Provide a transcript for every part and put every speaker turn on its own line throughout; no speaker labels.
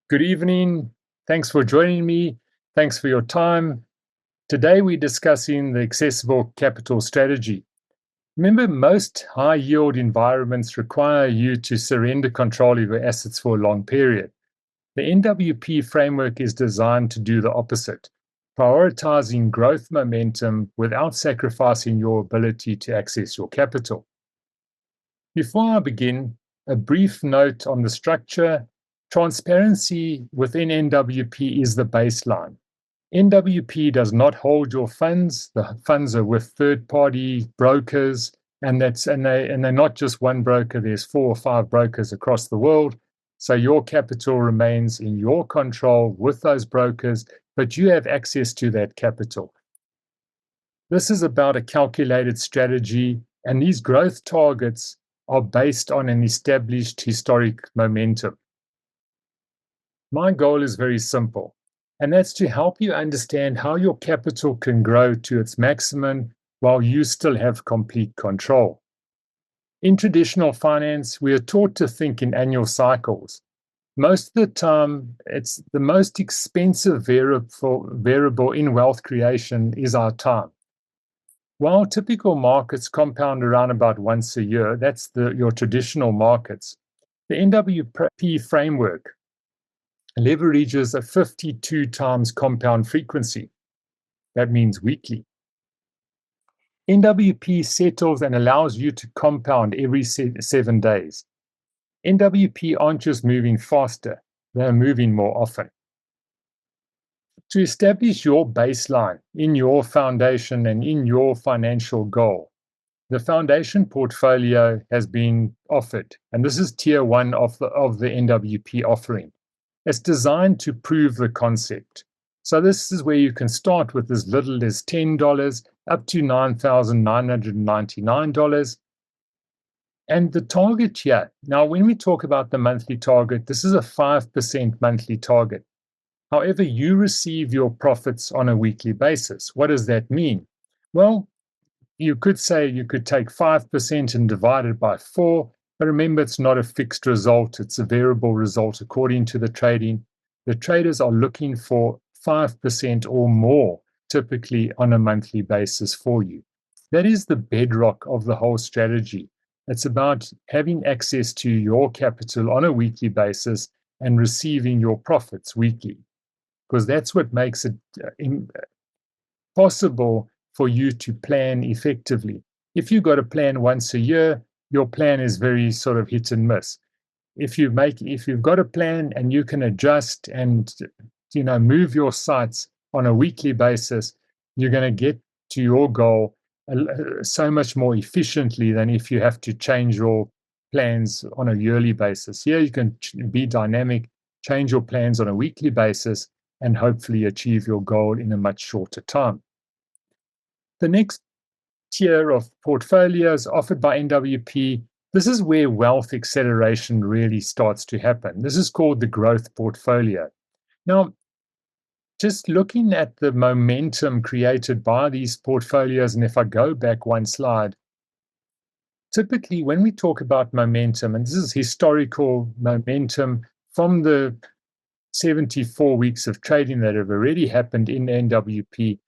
Good evening. Thanks for joining me. Thanks for your time. Today we're discussing the accessible capital strategy. Remember, most high-yield environments require you to surrender control of your assets for a long period. The NWP framework is designed to do the opposite, prioritizing growth momentum without sacrificing your ability to access your capital. Before I begin, a brief note on the structure. Transparency within NWP is the baseline. NWP does not hold your funds. The funds are with third-party brokers, and they're not just one broker. There's 4 or 5 brokers across the world. So your capital remains in your control with those brokers, but you have access to that capital. This is about a calculated strategy, and these growth targets are based on an established historic momentum. My goal is very simple, and that's to help you understand how your capital can grow to its maximum while you still have complete control. In traditional finance, we are taught to think in annual cycles. Most of the time, it's the most expensive variable in wealth creation is our time. While typical markets compound around about once a year, that's your traditional markets, the NWP framework leverages a 52 times compound frequency. That means weekly. NWP settles and allows you to compound every 7 days. NWP aren't just moving faster, they're moving more often. To establish your baseline in your foundation and in your financial goal, the foundation portfolio has been offered, and this is tier 1 of the NWP offering. It's designed to prove the concept. So this is where you can start with as little as $10 up to $9,999. And the target here, now when we talk about the monthly target, this is a 5% monthly target. However, you receive your profits on a weekly basis. What does that mean? Well, you could say you could take 5% and divide it by 4, but remember, it's not a fixed result. It's a variable result according to the trading. The traders are looking for 5% or more, typically on a monthly basis for you. That is the bedrock of the whole strategy. It's about having access to your capital on a weekly basis and receiving your profits weekly, because that's what makes it possible for you to plan effectively. If you've got a plan once a year, your plan is very sort of hit and miss. If you've got a plan and you can adjust and move your sights on a weekly basis, you're going to get to your goal so much more efficiently than if you have to change your plans on a yearly basis. Here you can be dynamic, change your plans on a weekly basis, and hopefully achieve your goal in a much shorter time. The next tier of portfolios offered by NWP, this is where wealth acceleration really starts to happen. This is called the growth portfolio. Now, just looking at the momentum created by these portfolios, and if I go back one slide, typically when we talk about momentum, and this is historical momentum from the 74 weeks of trading that have already happened in NWP,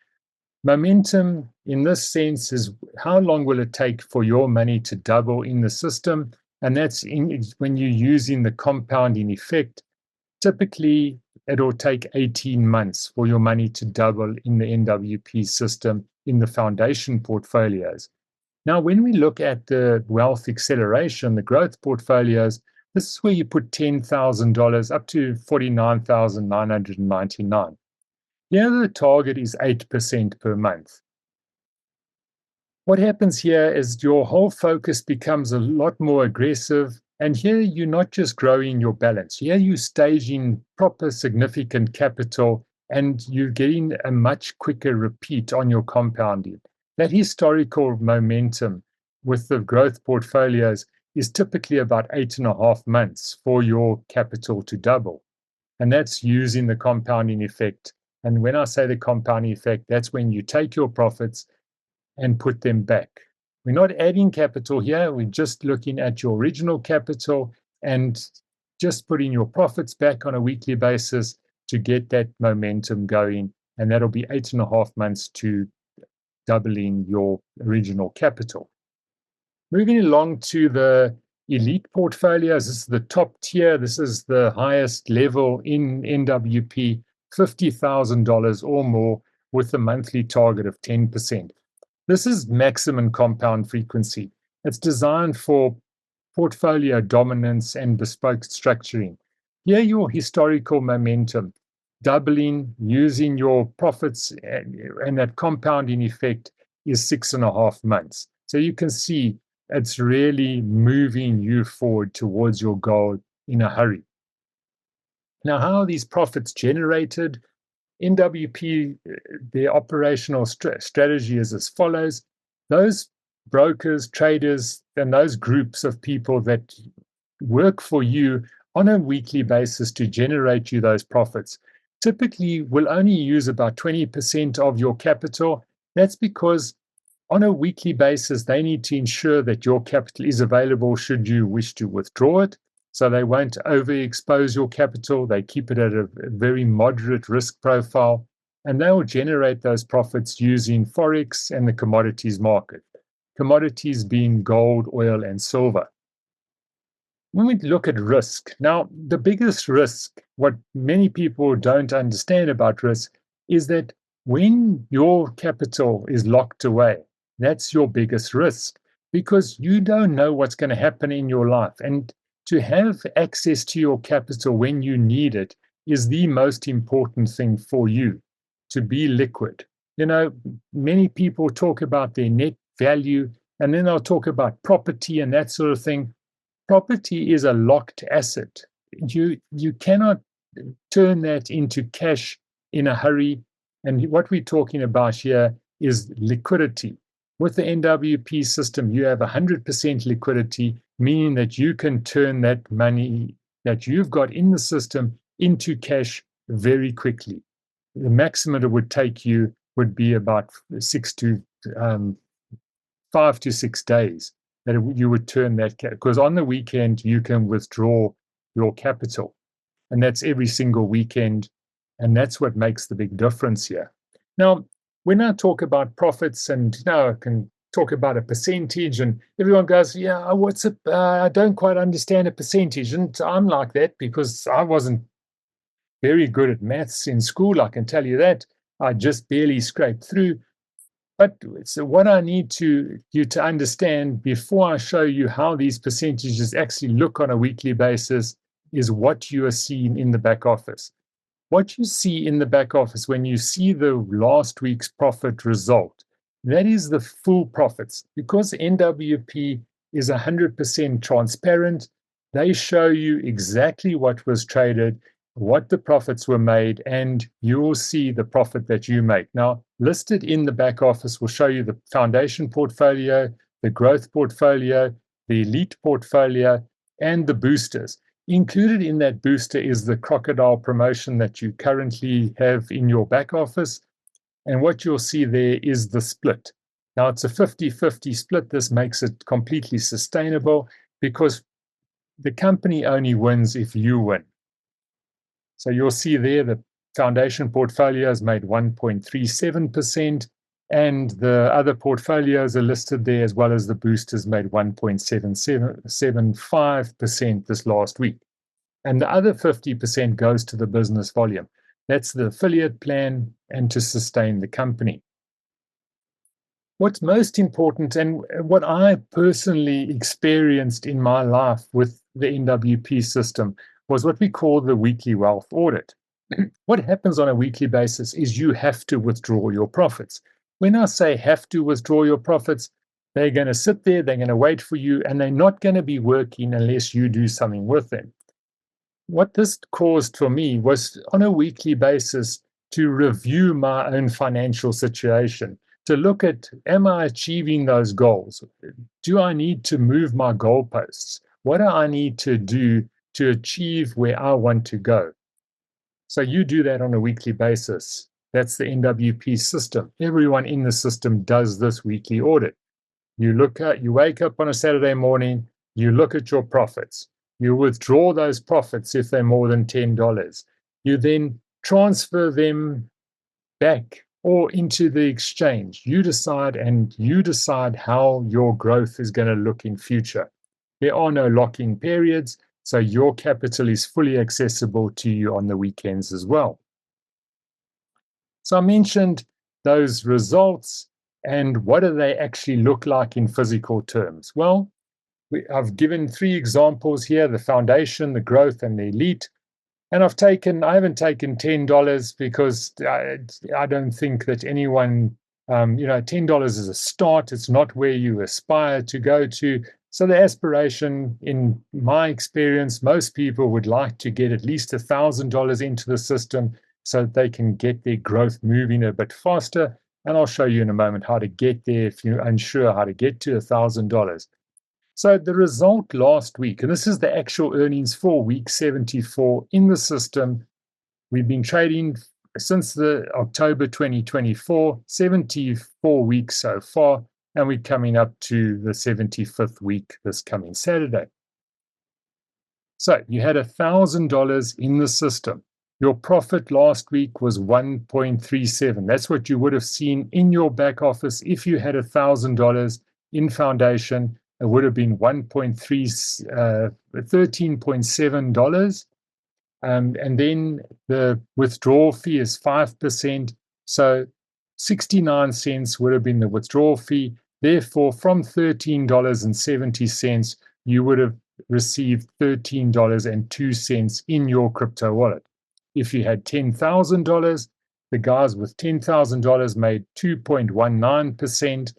momentum in this sense is how long will it take for your money to double in the system, and that's when you're using the compounding effect. Typically, it'll take 18 months for your money to double in the NWP system in the foundation portfolios. Now, when we look at the wealth acceleration, the growth portfolios, this is where you put $10,000 up to $49,999. Here, the target is 8% per month. What happens here is your whole focus becomes a lot more aggressive, and here you're not just growing your balance. Here you're staging proper significant capital, and you're getting a much quicker repeat on your compounding. That historical momentum with the growth portfolios is typically about 8.5 months for your capital to double. And that's using the compounding effect. And when I say the compounding effect, that's when you take your profits and put them back. We're not adding capital here. We're just looking at your original capital and just putting your profits back on a weekly basis to get that momentum going. And that'll be 8.5 months to doubling your original capital. Moving along to the elite portfolios, this is the top tier. This is the highest level in NWP, $50,000 or more with a monthly target of 10%. This is maximum compound frequency. It's designed for portfolio dominance and bespoke structuring. Here, your historical momentum, doubling, using your profits, and that compounding effect is 6.5 months. So you can see it's really moving you forward towards your goal in a hurry. Now, how are these profits generated? NWP, their operational strategy is as follows. Those brokers, traders, and those groups of people that work for you on a weekly basis to generate you those profits typically will only use about 20% of your capital. That's because on a weekly basis, they need to ensure that your capital is available should you wish to withdraw it. So they won't overexpose your capital. They keep it at a very moderate risk profile, and they will generate those profits using Forex and the commodities market. Commodities being gold, oil, and silver. When we look at risk, now the biggest risk, what many people don't understand about risk, is that when your capital is locked away, that's your biggest risk because you don't know what's going to happen in your life. And to have access to your capital when you need it is the most important thing for you, to be liquid. You know, many people talk about their net value and then they'll talk about property and that sort of thing. Property is a locked asset. You cannot turn that into cash in a hurry. And what we're talking about here is liquidity. With the NWP system, you have 100% liquidity, meaning that you can turn that money that you've got in the system into cash very quickly. The maximum it would take you would be about 5 to 6 days that you would turn that, because on the weekend you can withdraw your capital, and that's every single weekend, and that's what makes the big difference here. Now, when I talk about profits, and I can talk about a percentage, and everyone goes, "Yeah, what's it? I don't quite understand a percentage," and I'm like that because I wasn't very good at maths in school. I can tell you that. I just barely scraped through. But so what I need you to understand before I show you how these percentages actually look on a weekly basis is what you are seeing in the back office. What you see in the back office when you see the last week's profit result, that is the full profits. Because NWP is 100% transparent, they show you exactly what was traded, what the profits were made, and you will see the profit that you make. Now, listed in the back office will show you the foundation portfolio, the growth portfolio, the elite portfolio, and the boosters. Included in that booster is the crocodile promotion that you currently have in your back office. And what you'll see there is the split. Now, it's a 50-50 split. This makes it completely sustainable because the company only wins if you win. So you'll see there the foundation portfolio has made 1.37%, and the other portfolios are listed there, as well as the boosters made 1.75% this last week. And the other 50% goes to the business volume. That's the affiliate plan and to sustain the company. What's most important, and what I personally experienced in my life with the NWP system, was what we call the weekly wealth audit. What happens on a weekly basis is you have to withdraw your profits. When I say have to withdraw your profits, they're going to sit there, they're going to wait for you, and they're not going to be working unless you do something with them. What this caused for me was on a weekly basis to review my own financial situation, to look at, am I achieving those goals? Do I need to move my goalposts? What do I need to do to achieve where I want to go? So you do that on a weekly basis. That's the NWP system. Everyone in the system does this weekly audit. You wake up on a Saturday morning, you look at your profits. You withdraw those profits if they're more than $10. You then transfer them back or into the exchange. You decide, and you decide how your growth is going to look in future. There are no lock-in periods, so your capital is fully accessible to you on the weekends as well. So I mentioned those results, and what do they actually look like in physical terms? Well, I've given 3 examples here: the foundation, the growth, and the elite. And I haven't taken $10 because I don't think that anyone, $10 is a start. It's not where you aspire to go to. So the aspiration, in my experience, most people would like to get at least $1,000 into the system so that they can get their growth moving a bit faster. And I'll show you in a moment how to get there if you're unsure how to get to $1,000. So the result last week, and this is the actual earnings for week 74 in the system. We've been trading since the October 2024, 74 weeks so far, and we're coming up to the 75th week this coming Saturday. So you had $1,000 in the system. Your profit last week was 1.37. That's what you would have seen in your back office if you had $1,000 in foundation. It would have been $13.7. And then the withdrawal fee is 5%. So 69 cents would have been the withdrawal fee. Therefore, from $13.70, you would have received $13.02 in your crypto wallet. If you had $10,000, the guys with $10,000 made 2.19%.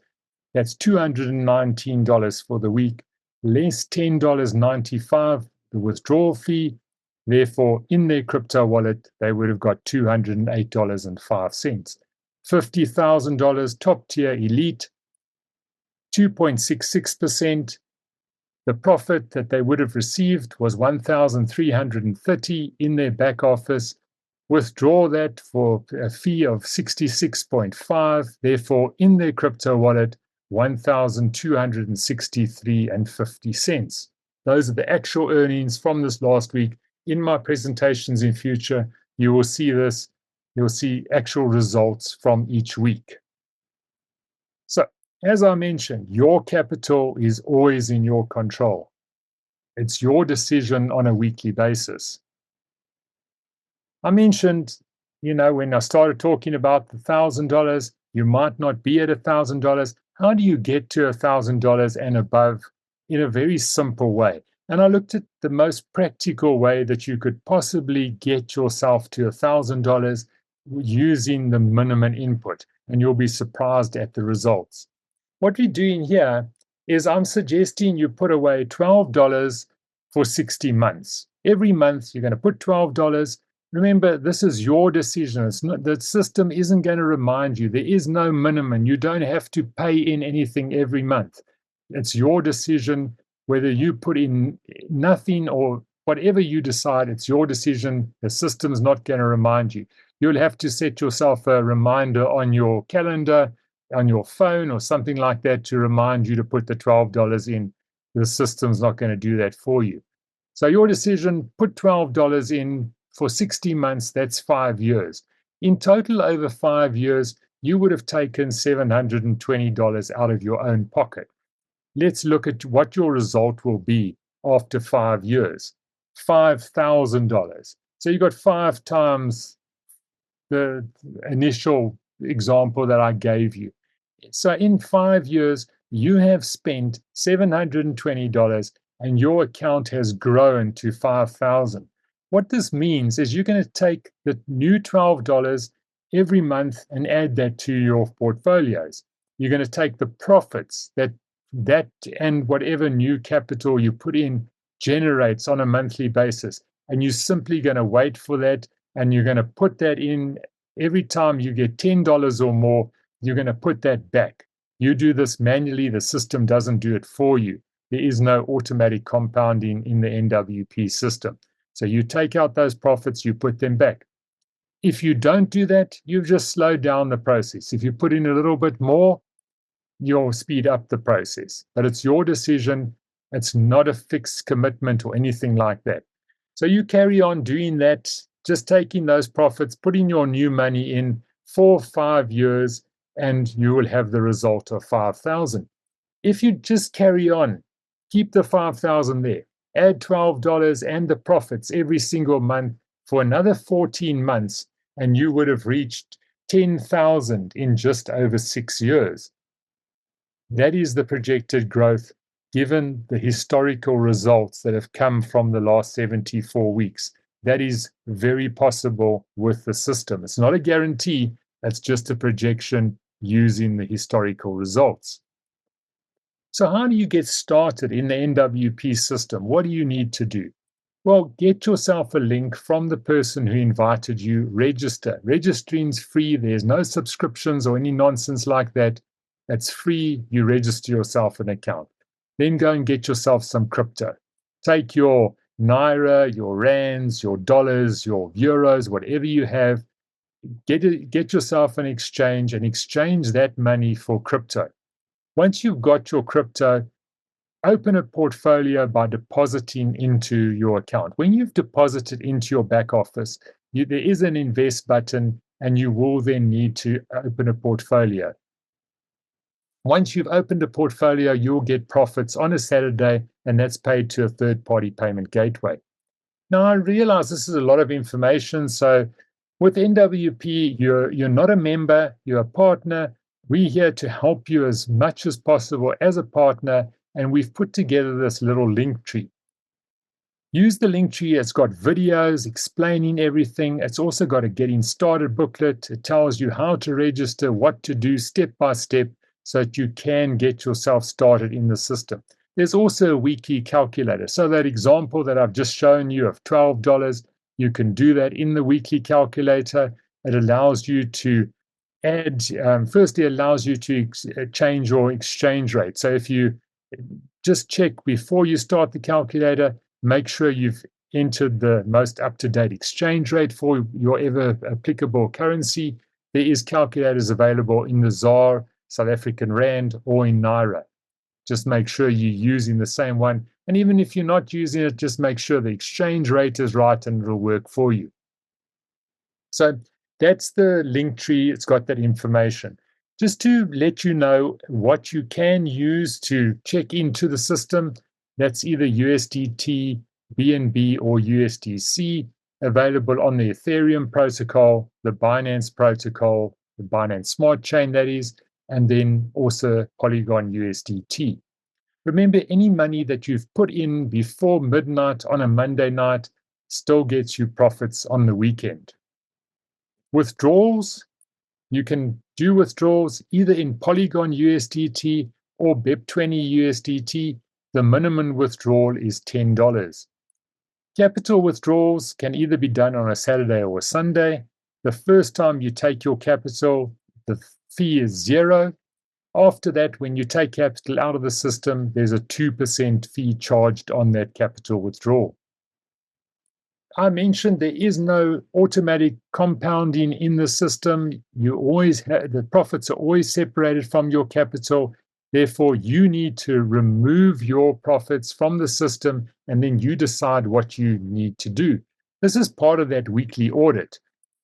That's $219 for the week, less $10.95, the withdrawal fee. Therefore, in their crypto wallet, they would have got $208.05. $50,000 top tier elite, 2.66%. The profit that they would have received was $1,330 in their back office. Withdraw that for a fee of 66.5. Therefore, in their crypto wallet, $1,263.50. Those are the actual earnings from this last week. In my presentations in future, you will see this. You'll see actual results from each week. So, as I mentioned, your capital is always in your control. It's your decision on a weekly basis. I mentioned, when I started talking about the $1,000, you might not be at $1,000. How do you get to $1,000 and above in a very simple way? And I looked at the most practical way that you could possibly get yourself to $1,000 using the minimum input, and you'll be surprised at the results. What we're doing here is I'm suggesting you put away $12 for 60 months. Every month, you're going to put $12. Remember, this is your decision. The system isn't going to remind you. There is no minimum. You don't have to pay in anything every month. It's your decision whether you put in nothing or whatever you decide. It's your decision. The system's not going to remind you. You'll have to set yourself a reminder on your calendar, on your phone, or something like that to remind you to put the $12 in. The system's not going to do that for you. So your decision, put $12 in. For 60 months, that's 5 years. In total, over 5 years, you would have taken $720 out of your own pocket. Let's look at what your result will be after 5 years. $5,000. So you got 5 times the initial example that I gave you. So in 5 years, you have spent $720 and your account has grown to $5,000. What this means is you're going to take the new $12 every month and add that to your portfolios. You're going to take the profits that and whatever new capital you put in generates on a monthly basis, and you're simply going to wait for that, and you're going to put that in every time you get $10 or more. You're going to put that back. You do this manually. The system doesn't do it for you. There is no automatic compounding in the NWP system. So you take out those profits, you put them back. If you don't do that, you've just slowed down the process. If you put in a little bit more, you'll speed up the process. But it's your decision. It's not a fixed commitment or anything like that. So you carry on doing that, just taking those profits, putting your new money in for 5 years, and you will have the result of 5,000. If you just carry on, keep the 5,000 there, add $12 and the profits every single month for another 14 months, and you would have reached 10,000 in just over 6 years. That is the projected growth given the historical results that have come from the last 74 weeks. That is very possible with the system. It's not a guarantee, that's just a projection using the historical results. So how do you get started in the NWP system? What do you need to do? Well, get yourself a link from the person who invited you, register. Registering's free, there's no subscriptions or any nonsense like that. That's free, you register yourself an account. Then go and get yourself some crypto. Take your Naira, your Rands, your dollars, your euros, whatever you have, get yourself an exchange and exchange that money for crypto. Once you've got your crypto, open a portfolio by depositing into your account. When you've deposited into your back office, there is an invest button, and you will then need to open a portfolio. Once you've opened a portfolio, you'll get profits on a Saturday, and that's paid to a third-party payment gateway. Now, I realize this is a lot of information, so with NWP, you're not a member, you're a partner. We're here to help you as much as possible as a partner, and we've put together this little link tree. Use the link tree. It's got videos explaining everything. It's also got a getting started booklet. It tells you how to register, what to do step by step, so that you can get yourself started in the system. There's also a weekly calculator. So that example that I've just shown you of $12, you can do that in the weekly calculator. It allows you to add, firstly, allows you to change your exchange rate. So if you just check before you start the calculator, make sure you've entered the most up-to-date exchange rate for your ever applicable currency. There is calculators available in the ZAR, South African Rand, or in Naira. Just make sure you're using the same one. And even if you're not using it, just make sure the exchange rate is right and it'll work for you. So that's the link tree. It's got that information. Just to let you know what you can use to check into the system, that's either USDT, BNB, or USDC, available on the Ethereum protocol, the Binance protocol, the Binance Smart Chain, that is, and then also Polygon USDT. Remember, any money that you've put in before midnight on a Monday night still gets you profits on the weekend. Withdrawals, you can do withdrawals either in Polygon USDT or BEP20 USDT. The minimum withdrawal is $10. Capital withdrawals can either be done on a Saturday or a Sunday. The first time you take your capital, the fee is $0. After that, when you take capital out of the system, there's a 2% fee charged on that capital withdrawal. I mentioned there is no automatic compounding in the system. You always have, the profits are always separated from your capital. Therefore, you need to remove your profits from the system, and then you decide what you need to do. This is part of that weekly audit.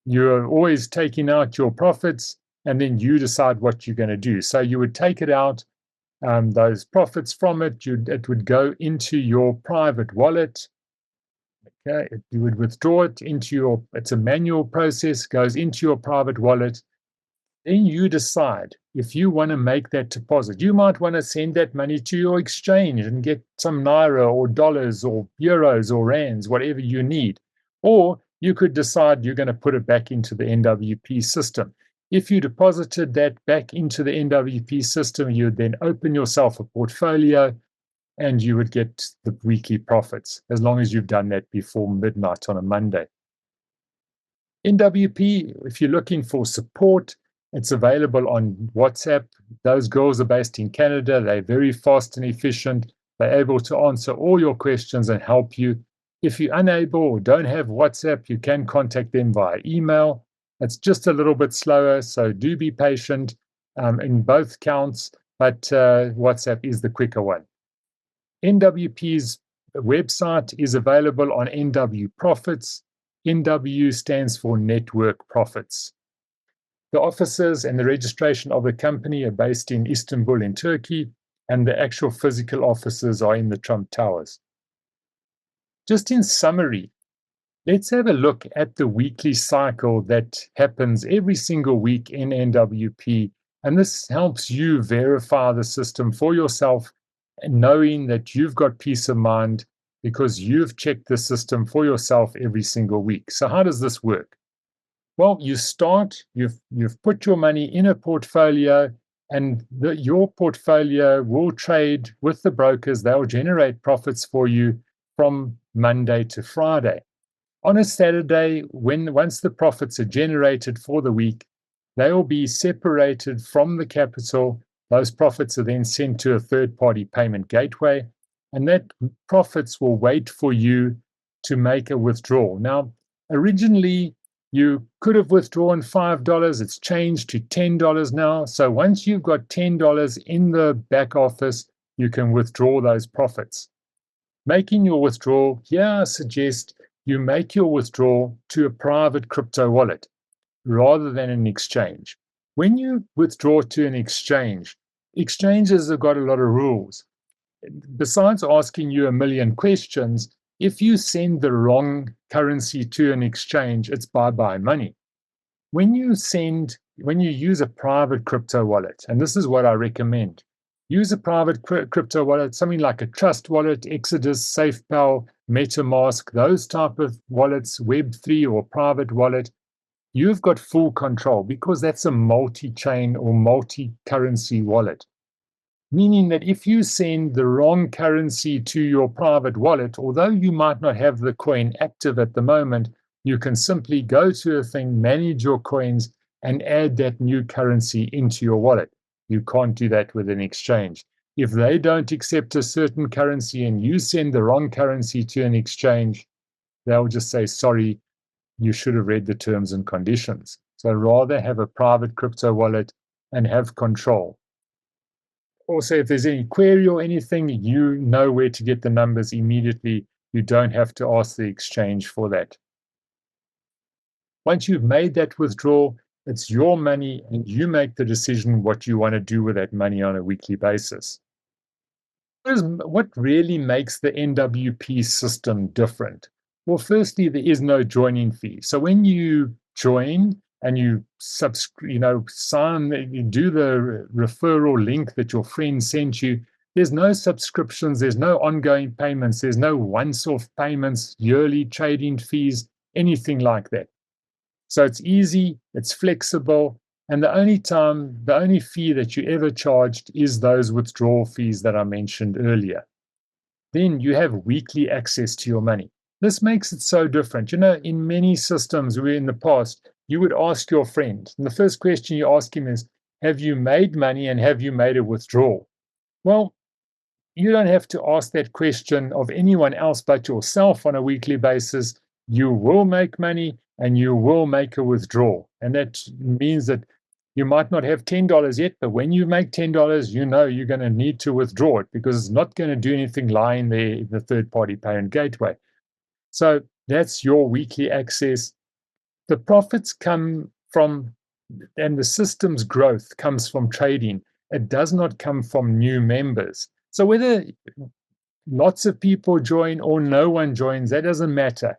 You're always taking out your profits, and then you decide what you're going to do. So you would take it out, those profits from it, it would go into your private wallet. Okay, you would withdraw it into your, it's a manual process, goes into your private wallet. Then you decide if you want to make that deposit. You might want to send that money to your exchange and get some Naira or dollars or euros or rands, whatever you need. Or you could decide you're going to put it back into the NWP system. If you deposited that back into the NWP system, you would then open yourself a portfolio and you would get the weekly profits, as long as you've done that before midnight on a Monday. NWP, if you're looking for support, it's available on WhatsApp. Those girls are based in Canada. They're very fast and efficient. They're able to answer all your questions and help you. If you're unable or don't have WhatsApp, you can contact them via email. It's just a little bit slower, so do be patient in both counts, but WhatsApp is the quicker one. NWP's website is available on NW Profits. NW stands for Network Profits. The offices and the registration of the company are based in Istanbul in Turkey, and the actual physical offices are in the Trump Towers. Just in summary, let's have a look at the weekly cycle that happens every single week in NWP, and this helps you verify the system for yourself, knowing that you've got peace of mind because you've checked the system for yourself every single week. So how does this work? Well, you start, you've put your money in a portfolio, and your portfolio will trade with the brokers. They'll generate profits for you from Monday to Friday. On a Saturday, once the profits are generated for the week, they will be separated from the capital. Those profits are then sent to a third-party payment gateway, and that profits will wait for you to make a withdrawal. Now, originally, you could have withdrawn $5. It's changed to $10 now. So once you've got $10 in the back office, you can withdraw those profits. Making your withdrawal, here I suggest you make your withdrawal to a private crypto wallet rather than an exchange. When you withdraw to an exchange, exchanges have got a lot of rules. Besides asking you a million questions, if you send the wrong currency to an exchange, it's bye-bye money. When you use a private crypto wallet, and this is what I recommend, use a private crypto wallet, something like a Trust Wallet, Exodus, SafePal, MetaMask, those type of wallets, Web3 or private wallet, you've got full control because that's a multi-chain or multi-currency wallet. Meaning that if you send the wrong currency to your private wallet, although you might not have the coin active at the moment, you can simply go to a thing, manage your coins, and add that new currency into your wallet. You can't do that with an exchange. If they don't accept a certain currency and you send the wrong currency to an exchange, they'll just say, sorry, you should have read the terms and conditions. So rather have a private crypto wallet and have control. Also, if there's any query or anything, you know where to get the numbers immediately. You don't have to ask the exchange for that. Once you've made that withdrawal, it's your money and you make the decision what you want to do with that money on a weekly basis. What really makes the NWP system different? Well, firstly, there is no joining fee. So when you join and you sign, you do the referral link that your friend sent you, there's no subscriptions, there's no ongoing payments, there's no once-off payments, yearly trading fees, anything like that. So it's easy, it's flexible, and the only fee that you ever charged is those withdrawal fees that I mentioned earlier. Then you have weekly access to your money. This makes it so different. In many systems where in the past, you would ask your friend, and the first question you ask him is, have you made money and have you made a withdrawal? Well, you don't have to ask that question of anyone else but yourself on a weekly basis. You will make money and you will make a withdrawal. And that means that you might not have $10 yet, but when you make $10, you know you're going to need to withdraw it because it's not going to do anything lying there in the third-party payment gateway. So that's your weekly access. The profits come from, and the system's growth comes from trading. It does not come from new members. So whether lots of people join or no one joins, that doesn't matter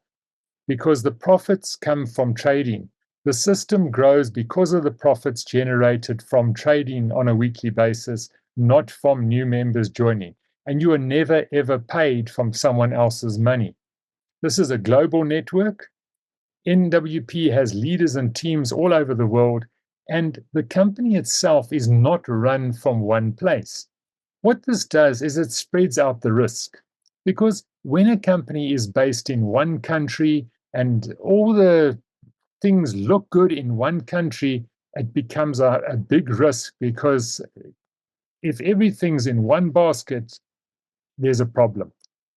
because the profits come from trading. The system grows because of the profits generated from trading on a weekly basis, not from new members joining. And you are never, ever paid from someone else's money. This is a global network. NWP has leaders and teams all over the world, and the company itself is not run from one place. What this does is it spreads out the risk, because when a company is based in one country and all the things look good in one country, it becomes a big risk, because if everything's in one basket, there's a problem.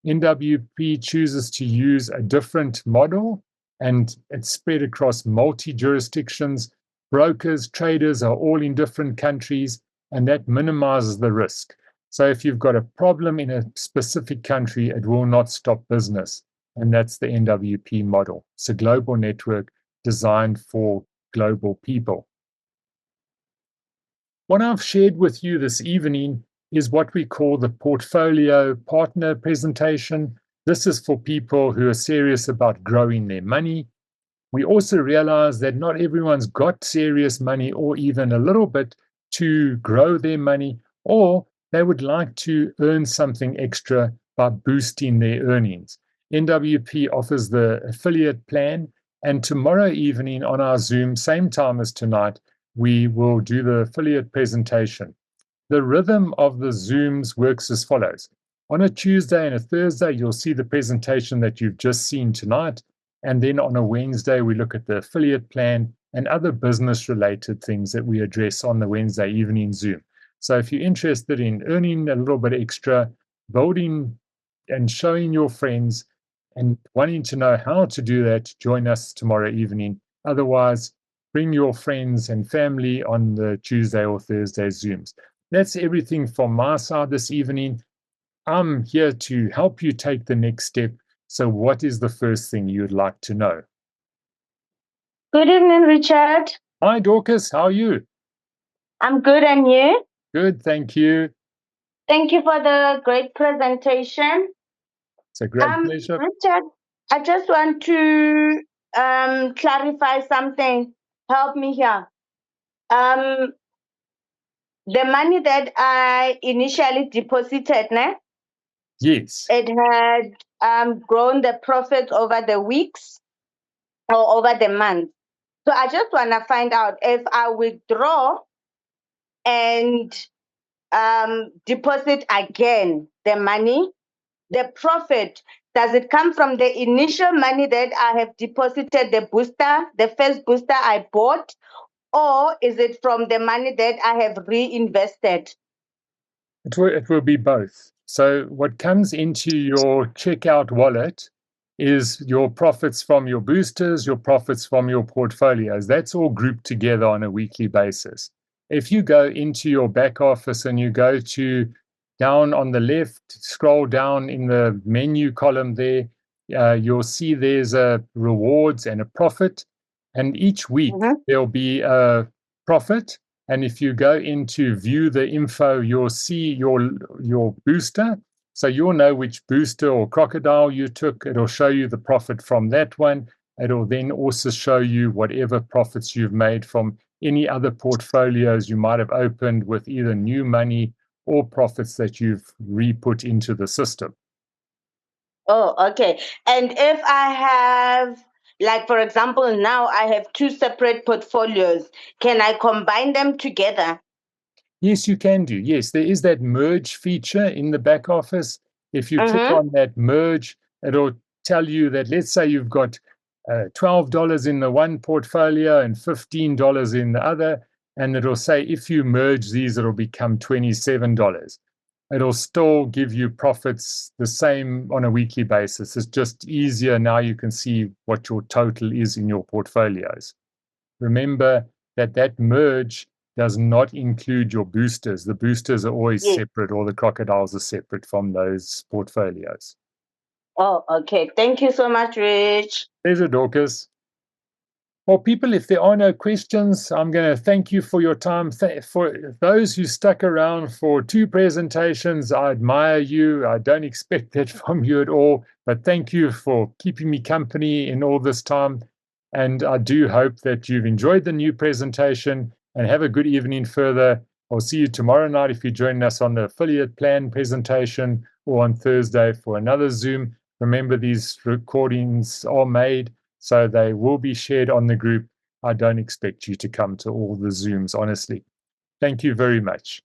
NWP chooses to use a different model, and it's spread across multi-jurisdictions. Brokers, traders are all in different countries, and that minimizes the risk. So if you've got a problem in a specific country, it will not stop business. And that's the NWP model. It's a global network designed for global people. What I've shared with you this evening is what we call the portfolio partner presentation. This is for people who are serious about growing their money. We also realize that not everyone's got serious money or even a little bit to grow their money, or they would like to earn something extra by boosting their earnings. NWP offers the affiliate plan, and tomorrow evening on our Zoom, same time as tonight, we will do the affiliate presentation. The rhythm of the Zooms works as follows. On a Tuesday and a Thursday, you'll see the presentation that you've just seen tonight. And then on a Wednesday, we look at the affiliate plan and other business-related things that we address on the Wednesday evening Zoom. So if you're interested in earning a little bit extra, building and showing your friends and wanting to know how to do that, join us tomorrow evening. Otherwise, bring your friends and family on the Tuesday or Thursday Zooms. That's everything from my side this evening. I'm here to help you take the next step. So what is the first thing you'd like to know?
Good evening, Richard.
Hi, Dorcas. How are you?
I'm good, and you?
Good, thank you.
Thank you for the great presentation.
It's a great pleasure.
Richard, I just want to clarify something. Help me here. The money that I initially deposited,
Yes.
it had grown the profit over the weeks or over the month. So I just want to find out if I withdraw and deposit again the money, the profit, does it come from the initial money that I have deposited, the first booster I bought, or is it from the money that I have reinvested?
It will be both. So what comes into your checkout wallet is your profits from your boosters, your profits from your portfolios. That's all grouped together on a weekly basis. If you go into your back office and you go to down on the left, scroll down in the menu column there, you'll see there's a rewards and a profit. And each week there'll be a profit. And if you go into view the info, you'll see your booster. So you'll know which booster or crocodile you took. It'll show you the profit from that one. It'll then also show you whatever profits you've made from any other portfolios you might have opened with either new money or profits that you've re-put into the system.
Oh, okay. And if I have, like, for example, now I have two separate portfolios, can I combine them together?
Yes, you can do. Yes, there is that merge feature in the back office. If you click on that merge, it'll tell you that, let's say you've got $12 in the one portfolio and $15 in the other, and it'll say if you merge these, it'll become $27. It'll still give you profits the same on a weekly basis. It's just easier now. You can see what your total is in your portfolios. Remember that merge does not include your boosters. The boosters are always separate, or the crocodiles are separate from those portfolios.
Oh, okay. Thank you so much, Rich.
Pleasure, Dorcas. Well, people, if there are no questions, I'm going to thank you for your time. For those who stuck around for two presentations, I admire you. I don't expect that from you at all, but thank you for keeping me company in all this time. And I do hope that you've enjoyed the new presentation, and have a good evening further. I'll see you tomorrow night if you join us on the affiliate plan presentation, or on Thursday for another Zoom. Remember, these recordings are made, so they will be shared on the group. I don't expect you to come to all the Zooms, honestly. Thank you very much.